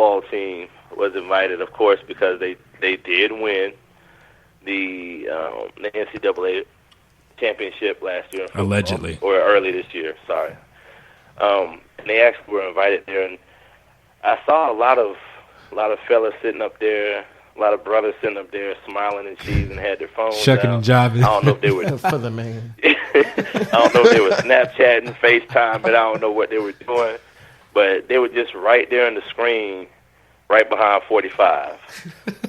football team was invited, of course, because they did win the NCAA championship last year in football, allegedly, or early this year. Sorry. And they actually were invited there, and I saw a lot of fellas sitting up there, a lot of brothers sitting up there smiling and cheesing, had their phones shucking out. and jiving. I don't know if they were for the man. I don't know if they were Snapchatting, FaceTime, but I don't know what they were doing. But they were just right there on the screen, right behind 45.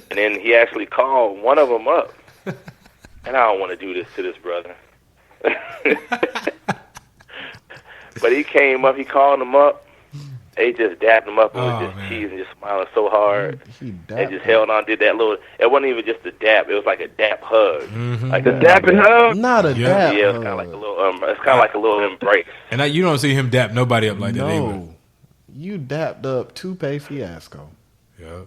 And then he actually called one of them up. And I don't want to do this to this brother. But he came up, he called him up. They just dapped him up and was just cheesing, just smiling so hard. They just held on, did that little. It wasn't even just a dap; it was like a dap hug, like a dap and hug. Not a dap. Yeah, it's kind of like a little. It's kind of like a little embrace. And you don't see him dap nobody up like that. No, you dapped up Toupee Fiasco. Yeah.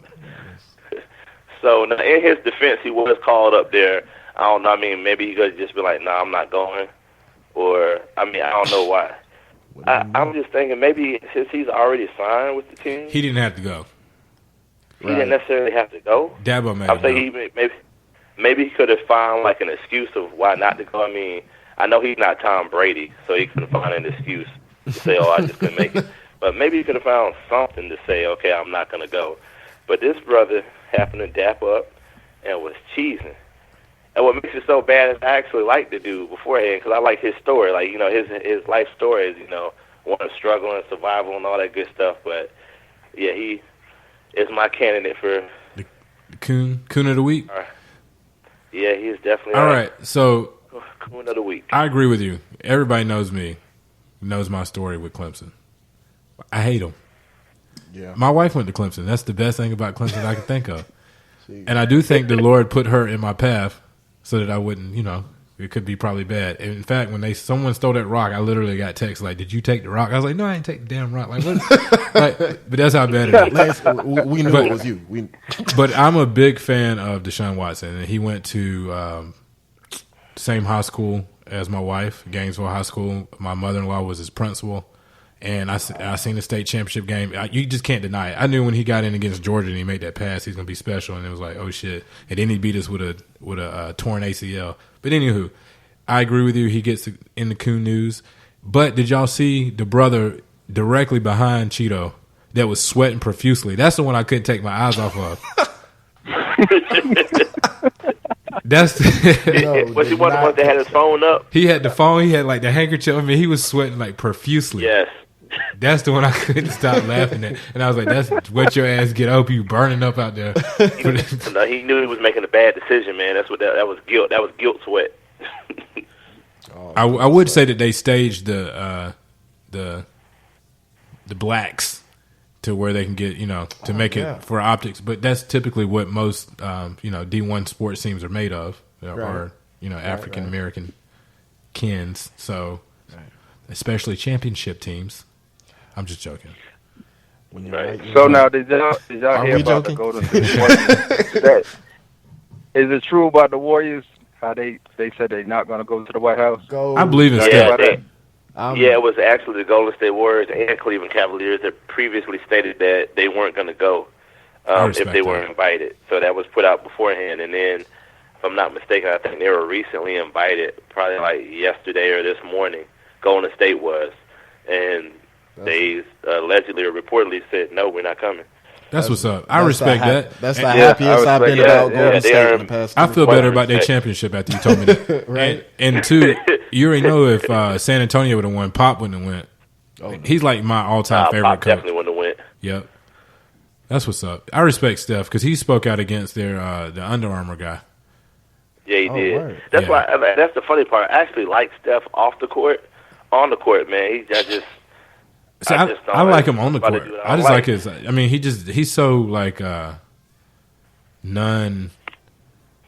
So now, in his defense, he was called up there. I don't know. I mean, maybe he could just be like, "No, I'm not going," or I mean, I don't know why. I'm just thinking maybe since he's already signed with the team, he didn't have to go. He didn't necessarily have to go. Dabo made I'm saying maybe he could have found like an excuse of why not to go. I mean, I know he's not Tom Brady, so he couldn't find an excuse to say, "Oh, I just couldn't make it." But maybe he could have found something to say, "Okay, I'm not going to go." But this brother happened to dap up and was cheesing. And what makes it so bad is I actually like the dude beforehand because I like his story. Like, you know, his life story is, you know, one of struggle and survival and all that good stuff. But, yeah, he is my candidate for the Kewn of the week. Yeah, he's definitely all right. So Kewn of the week. I agree with you. Everybody knows me, knows my story with Clemson. I hate him. Yeah. My wife went to Clemson. That's the best thing about Clemson I can think of. And I do think the Lord put her in my path so that I wouldn't, you know, it could be probably bad. And in fact, when someone stole that rock, I literally got text like, "Did you take the rock?" I was like, "No, I didn't take the damn rock." Like, what? But that's how bad it is. We knew it was you. But I'm a big fan of Deshaun Watson, and he went to same high school as my wife, Gainesville High School. My mother-in-law was his principal. And I seen the state championship game. You just can't deny it. I knew when he got in against Georgia and he made that pass, he's gonna be special. And it was like, oh shit! And then he beat us with a torn ACL. But anywho, I agree with you. He gets in the Kewn news. But did y'all see the brother directly behind Cheeto that was sweating profusely? That's the one I couldn't take my eyes off of. Was he one of the ones that had his phone up? He had the phone. He had like the handkerchief. I mean, he was sweating like profusely. Yes. That's the one I couldn't stop laughing at. And I was like, that's what your ass get. I hope you burning up out there. No, he knew he was making a bad decision, man. That's what that was guilt. That was guilt sweat. I would say that they staged the blacks to where they can get, you know, to make it for optics. But that's typically what most, you know, D1 sports teams are made of, or, you know, African American kins. So, especially championship teams. I'm just joking. Right. So now, did y'all hear about the Golden State Warriors? Is it true about the Warriors? How they said they're not going to go to the White House? I believe in that. Yeah, it was actually the Golden State Warriors and Cleveland Cavaliers that previously stated that they weren't going to go if they were invited. So that was put out beforehand. And then, if I'm not mistaken, I think they were recently invited, probably like yesterday or this morning. Golden State was. And they allegedly or reportedly said, no, we're not coming. That's what's up. I respect that. That's the happiest I've been about Golden State in the past. I feel better about their championship after you told me that. Right. And two, you already know if San Antonio would have won, Pop wouldn't have went. Oh, no. He's like my all-time favorite Pop coach. Definitely wouldn't have went. Yep. That's what's up. I respect Steph because he spoke out against their the Under Armour guy. Yeah, he did. Right. That's why. That's the funny part. I actually like Steph off the court. On the court, man, I like him on the court. I just like his. I mean, he's so like none.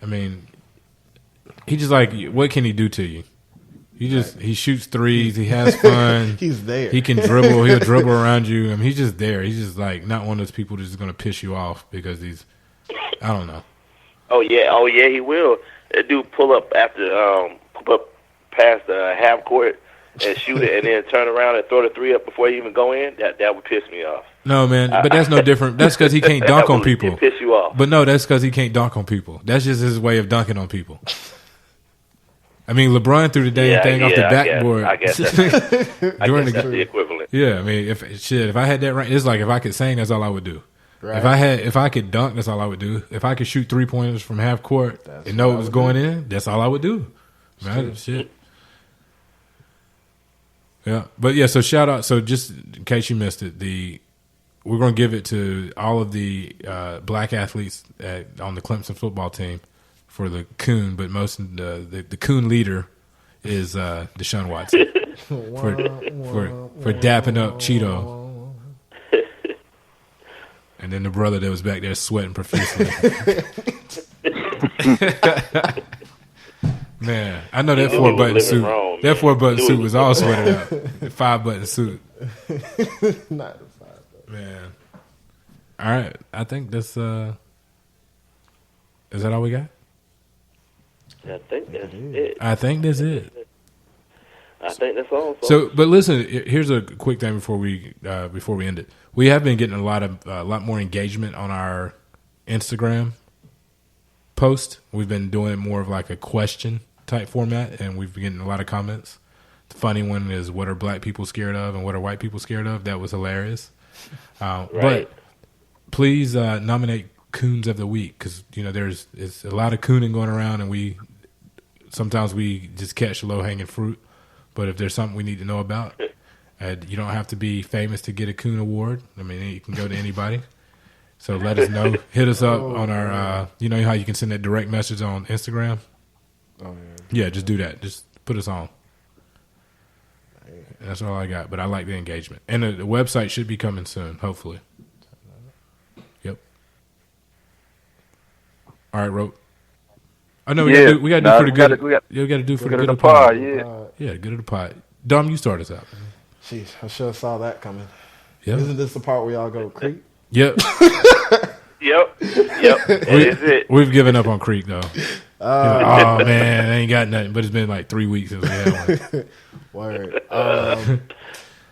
I mean, he just like, what can he do to you? He shoots threes. He has fun. He's there. He can dribble. He'll dribble around you. I mean, he's just there. He's just like not one of those people that's just going to piss you off because he's. I don't know. Oh yeah, he will. That dude pull up after pull up past the half court and shoot it and then turn around and throw the three up before you even go in, that would piss me off. No, man, but that's no different. That's because he can't dunk on people. Piss you off. But no, that's because he can't dunk on people. That's just his way of dunking on people. I mean, LeBron threw the damn thing off the backboard. I guess that's the equivalent. Yeah, I mean, if I had that right, it's like if I could sing, that's all I would do. Right. If I could dunk, that's all I would do. If I could shoot 3-pointers from half court and know it was going in, that's all I would do. Man, shit. Yeah, but yeah. So shout out. So just in case you missed it, we're going to give it to all of the black athletes on the Clemson football team for the Kewn, but most of the Kewn leader is Deshaun Watson for dapping up Cheeto, and then the brother that was back there sweating profusely. Man, I know that 4-button suit. That 4-button suit was all sweated out. The 5-button suit. Not the 5-button. Man. All right, I think that's. Is that all we got? I think that's it. I think that's it. I think that's all. So, but listen, here's a quick thing before we end it. We have been getting a lot more engagement on our Instagram post. We've been doing it more of like a question type format, and we've been getting a lot of comments. The funny one is, what are black people scared of and what are white people scared of? That was hilarious. Right. But please nominate Coons of the Week, because it's a lot of cooning going around, and sometimes we just catch low-hanging fruit. But if there's something we need to know about, you don't have to be famous to get a Coon Award. I mean, you can go to anybody. So let us know. Hit us up on our, you know how you can send that direct message on Instagram? Oh, yeah, just do that. Just put us on. That's all I got. But I like the engagement. And the website should be coming soon, hopefully. Yep. All right, Rope. I know we got to do pretty good. We got to do for the good of the pod. Yeah, good of the pod. Dom, you start us out. Jeez, I should have saw that coming. Yep. Isn't this the part where y'all go Creek? Yep. Yep. That is it. We've given up on Creek, though. Oh, man, I ain't got nothing. But it's been like 3 weeks since we had one. Word.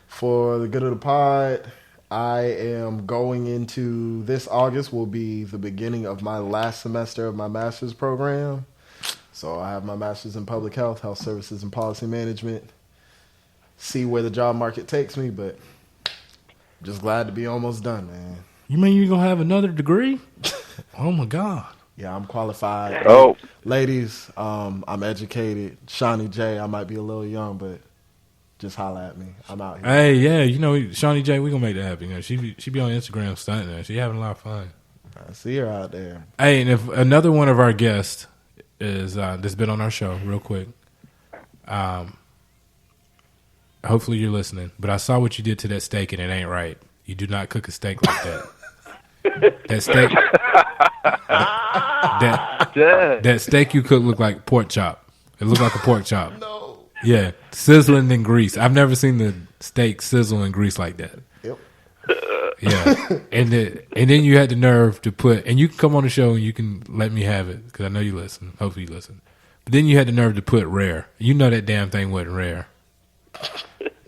For the good of the pod, I am going into this August will be the beginning of my last semester of my master's program. So I have my master's in public health, health services, and policy management. See where the job market takes me, but I'm just glad to be almost done, man. You mean you're going to have another degree? Oh, my God. Yeah, I'm qualified. Oh. Ladies, I'm educated. Shawnee J, I might be a little young, but just holla at me. I'm out here. Hey, yeah, Shawnee J, we going to make that happen. She be on Instagram stunting there. She having a lot of fun. I see her out there. Hey, and if another one of our guests is that's been on our show, real quick, hopefully you're listening, but I saw what you did to that steak and it ain't right. You do not cook a steak like that. That steak, that steak you cook looked like pork chop. It looked like a pork chop. No. Yeah, sizzling in grease. I've never seen the steak sizzle in grease like that. Yep. Yeah, and then you had the nerve to put, and you can come on the show and you can let me have it because I know you listen. Hopefully you listen. But then you had the nerve to put rare. You know that damn thing wasn't rare.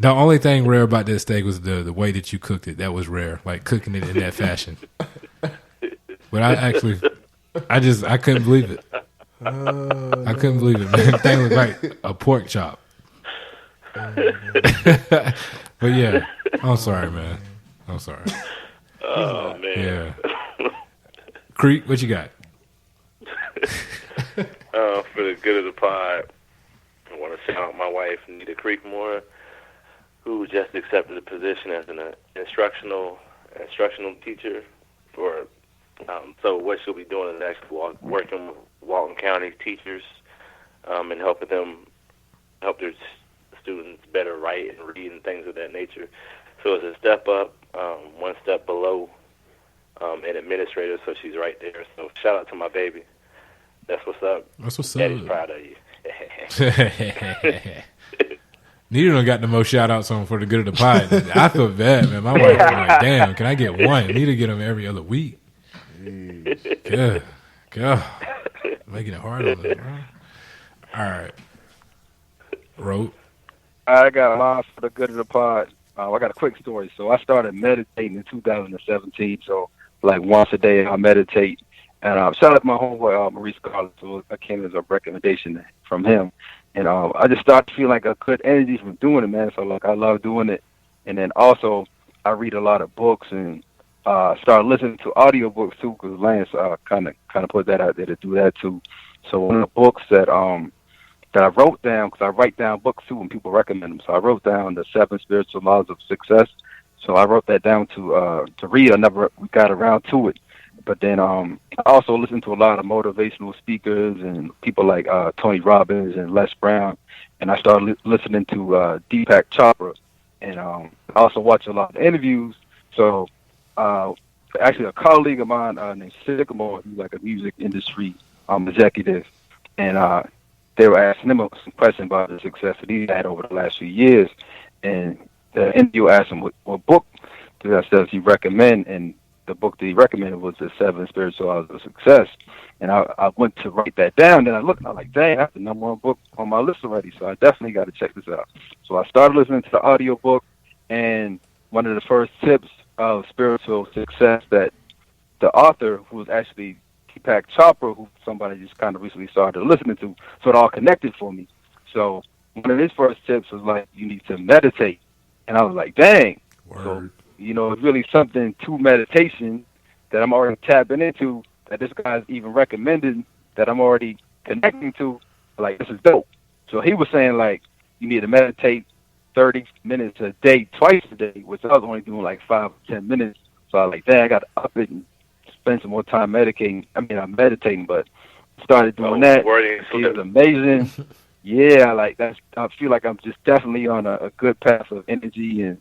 The only thing rare about that steak was the way that you cooked it. That was rare, like cooking it in that fashion. But I couldn't believe it. I couldn't believe it, man. The thing was like a pork chop. But yeah, I'm sorry, man. I'm sorry. Oh, man. Yeah. Creek, what you got? For the good of the pod, I want to shout out my wife, Nita Creekmore, who just accepted a position as an instructional teacher for. So what she'll be doing is actually working with Walton County teachers and helping them help their students better write and read and things of that nature. So it's a step up, one step below an administrator, so she's right there. So shout out to my baby. That's what's up. That's what's up. Daddy's proud of you. Nita done got the most shout-outs on for the good of the pod. I feel bad, man. My wife was like, damn, can I get one? Nita get them every other week. Good. God. Making it hard on us, bro. All right. Rope. I got mine for the good of the pod. I got a quick story. So I started meditating in 2017. So like once a day I meditate. And shout out to my homeboy Maurice Carlos. So I came as a recommendation from him. And I just started to feel like a good energy from doing it, man. So like I love doing it. And then also I read a lot of books and started listening to audiobooks too, because Lance kind of put that out there to do that too. So one of the books that I wrote down, because I write down books too when people recommend them. So I wrote down the 7 Spiritual Laws of Success. So I wrote that down to read. I never got around to it. But then I also listened to a lot of motivational speakers and people like Tony Robbins and Les Brown. And I started listening to Deepak Chopra. And I also watch a lot of interviews. So actually a colleague of mine named Sycamore, who's like a music industry executive. And they were asking him some questions about the success that he had over the last few years. And the interview asked him what book does he recommend, and the book that he recommended was the 7 Spiritual Laws of Success. And I went to write that down, and I looked, and I was like, dang, that's the #1 book on my list already, so I definitely got to check this out. So I started listening to the audio book, and one of the first tips of spiritual success that the author, who was actually Deepak Chopra, who somebody just kind of recently started listening to, so it all connected for me. So one of his first tips was like, you need to meditate. And I was like, dang. Word. So, it's really something to meditation that I'm already tapping into, that this guy's even recommended, that I'm already connecting to. Like, this is dope. So he was saying, like, you need to meditate 30 minutes a day, twice a day, which I was only doing like 5 or 10 minutes. So I was like, dang, I got to up it and spend some more time meditating. I'm meditating, but started doing that. It was amazing. Yeah, like that's. I feel like I'm just definitely on a good path of energy and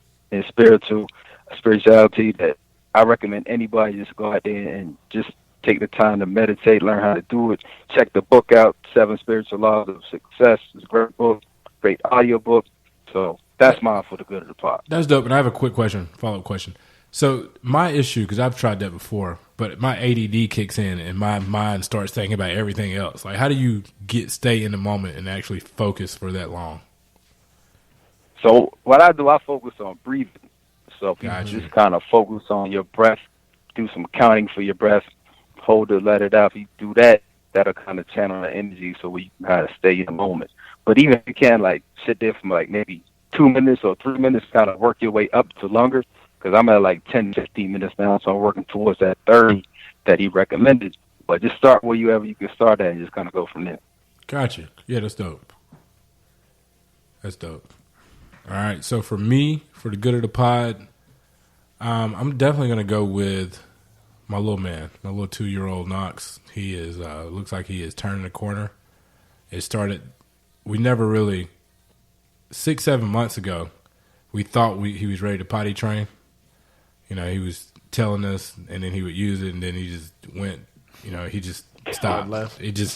spirituality that I recommend anybody just go out there and just take the time to meditate, learn how to do it. Check the book out, 7 Spiritual Laws of Success. It's a great book, great audio book. So that's mine for the good of the pod. That's dope. And I have a quick follow-up question. So my issue, because I've tried that before, but my ADD kicks in and my mind starts thinking about everything else. Like, how do you stay in the moment and actually focus for that long? So what I do, I focus on breathing. So if you just kind of focus on your breath, do some counting for your breath, hold it, let it out. If you do that, that'll kind of channel the energy so we can kind of stay in the moment. But even if you can, like, sit there for like maybe 2 minutes or 3 minutes, kind of work your way up to longer. Because I'm at like 10, 15 minutes now, so I'm working towards that 30 that he recommended. But just start wherever you can start at and just kind of go from there. Gotcha. Yeah, that's dope. That's dope. All right, so for me, for the good of the pod, I'm definitely going to go with my little man, my little 2-year-old Knox. He is looks like he is turning the corner. It started, we never really, 6-7 months ago, we thought he was ready to potty train. He was telling us, and then he would use it, and then he just went, he just stopped. Left. It just,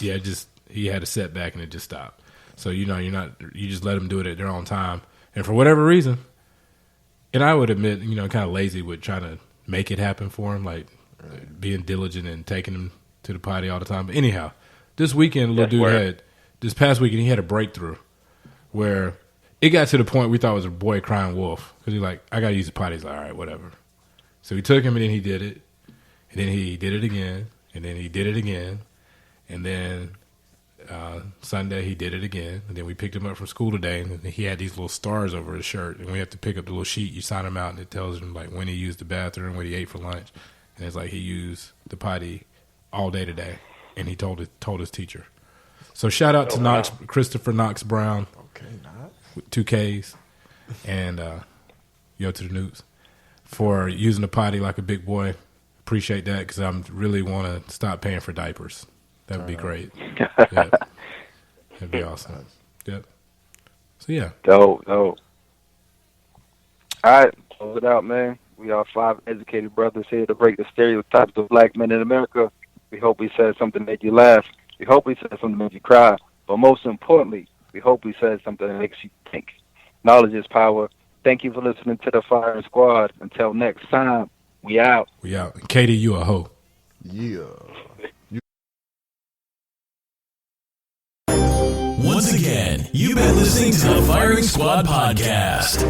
he had a setback, and it just stopped. So, you just let them do it at their own time. And for whatever reason, and I would admit, kind of lazy with trying to make it happen for him, like being diligent and taking him to the potty all the time. But anyhow, this past weekend, he had a breakthrough where it got to the point we thought it was a boy crying wolf. Because he's like, I got to use the potty. He's like, all right, whatever. So we took him, and then he did it. And then he did it again. And then he did it again. And then Sunday he did it again. And then we picked him up from school today, and he had these little stars over his shirt. And we have to pick up the little sheet. You sign him out, and it tells him like when he used the bathroom, what he ate for lunch. And it's like he used the potty all day today. And he told his teacher. So shout out to Christopher Knox Brown. Okay, Knox. With 2 Ks. And yo to the news. For using the potty like a big boy. Appreciate that, because I really want to stop paying for diapers. That would be great. Yep. That'd be awesome. Yep. So, yeah. Dope. All right, close it out, man. We are 5 educated brothers here to break the stereotypes of black men in America. We hope we said something that made you laugh. We hope we said something that made you cry. But most importantly, we hope we said something that makes you think. Knowledge is power. Thank you for listening to the Fire Squad. Until next time, we out. We out. Katie, you a hoe. Yeah. Once Once again, you've been listening to the Firing Squad podcast.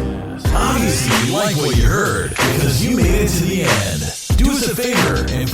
Obviously, you like what you heard because you made it to the end. Do us a favor and